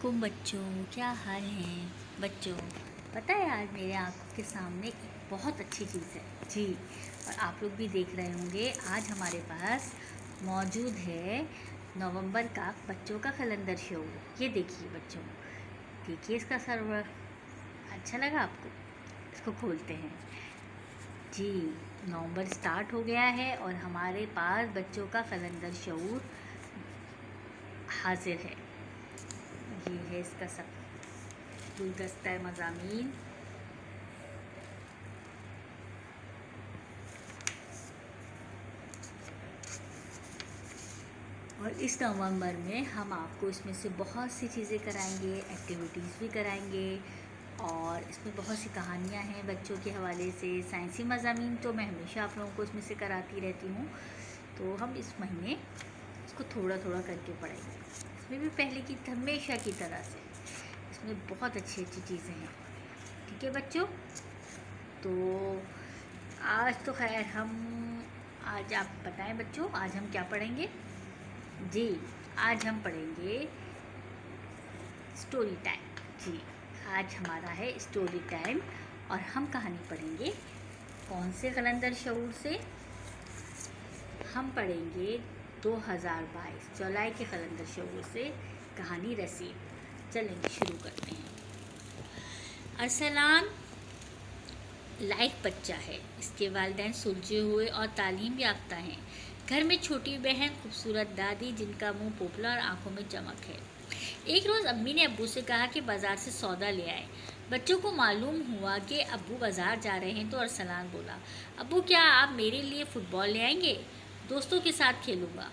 वालेकुम बच्चों, क्या हाल हैं बच्चों। पता है आज मेरे आँखों के सामने एक बहुत अच्छी चीज़ है जी। और आप लोग भी देख रहे होंगे, आज हमारे पास मौजूद है नवंबर का बच्चों का कैलेंडर शो। ये देखिए बच्चों, देखिए इसका सर्वर। अच्छा लगा आपको? इसको खोलते हैं जी। नवंबर स्टार्ट हो गया है और हमारे पास बच्चों का कैलेंडर शऊर हाजिर है। ये है इसका सब गुलदस्ता मज़ामीन। और इस नवंबर में हम आपको इसमें से बहुत सी चीज़ें कराएंगे, एक्टिविटीज़ भी कराएंगे। और इसमें बहुत सी कहानियाँ हैं बच्चों के हवाले से। साइंसी मज़ामीन तो मैं हमेशा आप लोगों को इसमें से कराती रहती हूँ, तो हम इस महीने इसको थोड़ा थोड़ा करके पढ़ेंगे। इसमें भी पहले की हमेशा की तरह से इसमें बहुत अच्छी अच्छी चीज़ें हैं। ठीक है बच्चों, तो आज तो खैर आज आप बताएं बच्चों, आज हम क्या पढ़ेंगे जी। आज हम पढ़ेंगे स्टोरी टाइम जी। आज हमारा है स्टोरी टाइम और हम कहानी पढ़ेंगे कौन से कैलेंडर शऊर से। हम पढ़ेंगे 2022 जुलाई के कैलेंडर शऊर से कहानी रसीद। चलेंगे शुरू करते हैं। अरसलान लाइक बच्चा है। इसके वालिदैन सुलझे हुए और तालीम याफ्ता हैं। घर में छोटी बहन, खूबसूरत दादी जिनका मुंह पोपला और आंखों में चमक है। एक रोज़ अम्मी ने अब्बू से कहा कि बाज़ार से सौदा ले आए। बच्चों को मालूम हुआ कि अब्बू बाज़ार जा रहे हैं, तो अरसलान बोला, अब्बू क्या आप मेरे लिए फ़ुटबॉल ले आएंगे? दोस्तों के साथ खेलूँगा।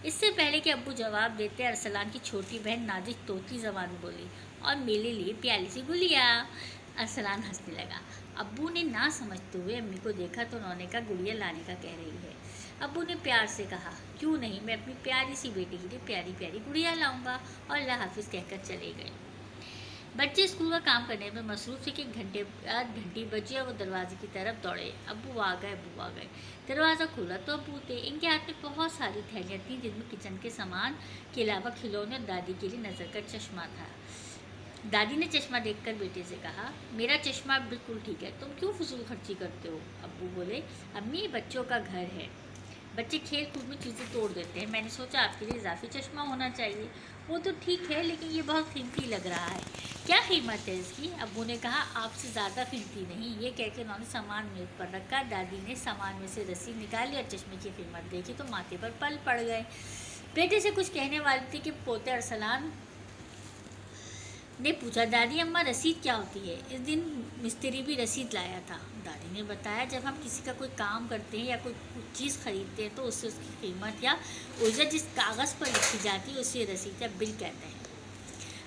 इससे पहले कि अब्बू जवाब देते, अरसलान की छोटी बहन नाजिक तोतली ज़बान में बोली, और मेरे लिए प्याली सी गुड़िया। अरसलान हंसने लगा। अब्बू ने ना समझते हुए अम्मी को देखा तो उन्होंने कहा, गुड़िया लाने का कह रही है। अब्बू ने प्यार से कहा, क्यों नहीं, मैं अपनी प्यारी सी बेटी के लिए प्यारी प्यारी गुड़िया लाऊंगा। और अल्लाह हाफिज़ कहकर चले गए। बच्चे स्कूल का काम करने में मसरूफ थे कि घंटे बाद घंटी बजी और वो दरवाजे की तरफ दौड़े। अब्बू आ गए, अब्बू आ गए। दरवाज़ा खुला तो अब्बू थे। इनके हाथ में बहुत सारी थैलियाँ थीं, जिनमें किचन के सामान के अलावा खिलौने और दादी के लिए नज़र का चश्मा था। दादी ने चश्मा देखकर बेटे से कहा, मेरा चश्मा बिल्कुल ठीक है, तुम क्यों फजूल खर्ची करते हो? अब्बू बोले, अम्मी बच्चों का घर है, बच्चे खेल कूद में चीज़ें तोड़ देते हैं, मैंने सोचा आपके लिए इजाफी चश्मा होना चाहिए। वो तो ठीक है, लेकिन ये बहुत कीमती लग रहा है। क्या कीमत है इसकी? अब्बू ने कहा, आपसे ज़्यादा कीमती नहीं। ये कह के उन्होंने सामान मेज पर रखा। दादी ने सामान में से रस्सी निकाली और चश्मे की कीमत देखी तो माथे पर पल पड़ गए। बेटे से कुछ कहने वाली थी कि पोते अरसलान ने पूछा, दादी अम्मा रसीद क्या होती है? इस दिन मिस्त्री भी रसीद लाया था। दादी ने बताया, जब हम किसी का कोई काम करते हैं या कोई कुछ चीज़ खरीदते हैं तो उससे उसकी कीमत या उजरत जिस कागज़ पर लिखी जाती है उसे रसीद या बिल कहते हैं।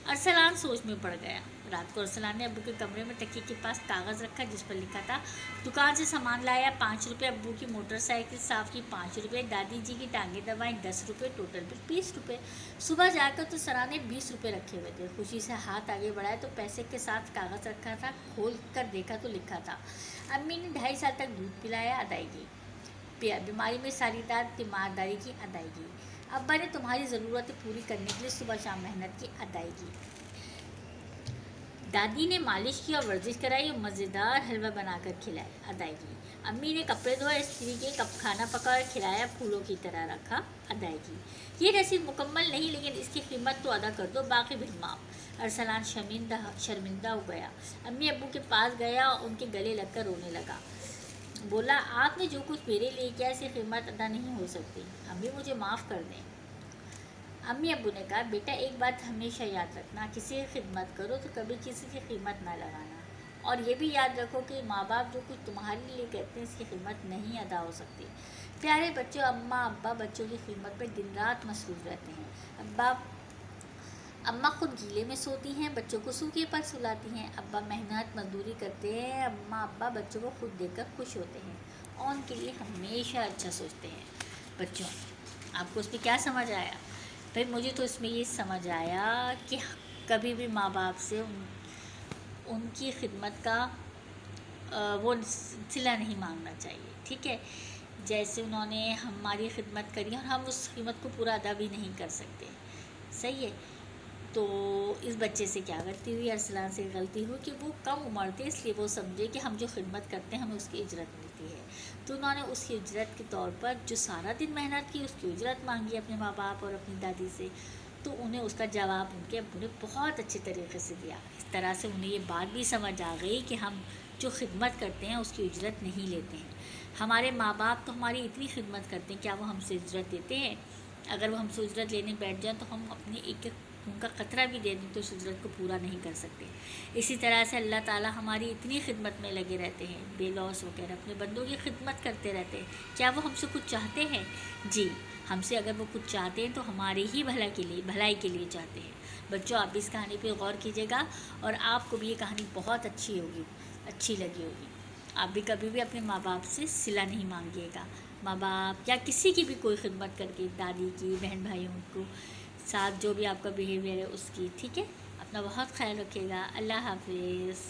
अरसलान सोच में पड़ गया। रात को अरसलान ने अब्बू के कमरे में तकिए के पास कागज़ रखा जिस पर लिखा था, दुकान से सामान लाया 5 रुपये, अब्बू की मोटरसाइकिल साफ़ की 5 रुपये, दादी जी की टांगें दबाएं 10 रुपये, टोटल बिल 20 रुपये। सुबह जाकर तो सरा ने 20 रुपये रखे हुए थे। खुशी से हाथ आगे बढ़ाया तो पैसे के साथ कागज़ रखा था। खोल कर देखा तो लिखा था, अम्मी ने 2.5 साल तक दूध पिलाया, अदायगी। बीमारी में सारी दाद, तीमारदारी की अदायगी। अब्बा ने तुम्हारी ज़रूरतें पूरी करने के लिए सुबह शाम मेहनत की अदायगी। दादी ने मालिश की और वर्जिश कराई और मज़ेदार हलवा बनाकर खिलाया, अदायगी। अम्मी ने कपड़े धोए, स्त्री के कप खाना पका और खिलाया, फूलों की तरह रखा, अदायगी। ये रसीद मुकम्मल नहीं, लेकिन इसकी कीमत तो अदा कर दो, बाकी बिल माफ़। अरसलान शर्मिंदा हो गया। अम्मी अब्बू के पास गया और उनके गले लगकर रोने लगा। बोला, आपने जो कुछ मेरे लिए किया इसकी कीमत अदा नहीं हो सकती। अम्मी मुझे माफ़ कर दें। अम्मी अब्बू ने कहा, बेटा एक बात हमेशा याद रखना, किसी की खिदमत करो तो कभी किसी की कीमत ना लगाना। और ये भी याद रखो कि माँ बाप जो कुछ तुम्हारे लिए कहते हैं इसकी कीमत नहीं अदा हो सकती। प्यारे बच्चों, अम्मा अब्बा बच्चों की कीमत में दिन रात मसरूफ़ रहते हैं। अम्मा खुद गीले में सोती हैं, बच्चों को सूखे पर सुलाती हैं। अब्बा मेहनत मजदूरी करते हैं। अम्मा अब्बा बच्चों को खुद देखकर खुश होते हैं और उनके लिए हमेशा अच्छा सोचते हैं। बच्चों, आपको उस पर क्या समझ आया? भाई मुझे तो इसमें ये समझ आया कि कभी भी माँ बाप से उनकी खिदमत का वो सिला नहीं मांगना चाहिए। ठीक है, जैसे उन्होंने हमारी खिदमत करी और हम उस कीमत को पूरा अदा भी नहीं कर सकते। सही है, تو اس بچے سے کیا غلطی ہوئی، ارسلان سے غلطی ہوئی کہ وہ کم عمر تھے، اس لیے وہ سمجھے کہ ہم جو خدمت کرتے ہیں ہمیں اس کی اجرت ملتی ہے، تو انہوں نے اس کی اجرت کے طور پر جو سارا دن محنت کی اس کی اجرت مانگی اپنے ماں باپ اور اپنی دادی سے، تو انہیں اس کا جواب ان کے ابو نے بہت اچھے طریقے سے دیا۔ اس طرح سے انہیں یہ بات بھی سمجھ آ گئی کہ ہم جو خدمت کرتے ہیں اس کی اجرت نہیں لیتے ہیں۔ ہمارے ماں باپ تو ہماری اتنی خدمت کرتے ہیں، کیا وہ ہم سے اجرت دیتے ہیں؟ اگر وہ ہم سے اجرت لینے بیٹھ جائیں تو ہم اپنی ایک ان کا قطرہ بھی دے دیں تو اس اجرت کو پورا نہیں کر سکتے۔ اسی طرح سے اللہ تعالیٰ ہماری اتنی خدمت میں لگے رہتے ہیں، بے لوث ہو کر اپنے بندوں کی خدمت کرتے رہتے ہیں، کیا وہ ہم سے کچھ چاہتے ہیں؟ جی، ہم سے اگر وہ کچھ چاہتے ہیں تو ہمارے ہی بھلائی کے لیے چاہتے ہیں۔ بچوں، آپ بھی اس کہانی پہ غور کیجیے گا اور آپ کو بھی یہ کہانی بہت اچھی لگی ہوگی۔ آپ بھی کبھی بھی اپنے ماں باپ سے صلہ نہیں مانگیے گا، ماں باپ یا کسی کی بھی کوئی خدمت کر کے، دادی کی، بہن بھائیوں کو ساتھ جو بھی آپ کا بیہیویئر ہے اس کی، ٹھیک ہے؟ اپنا بہت خیال رکھیے گا۔ اللہ حافظ۔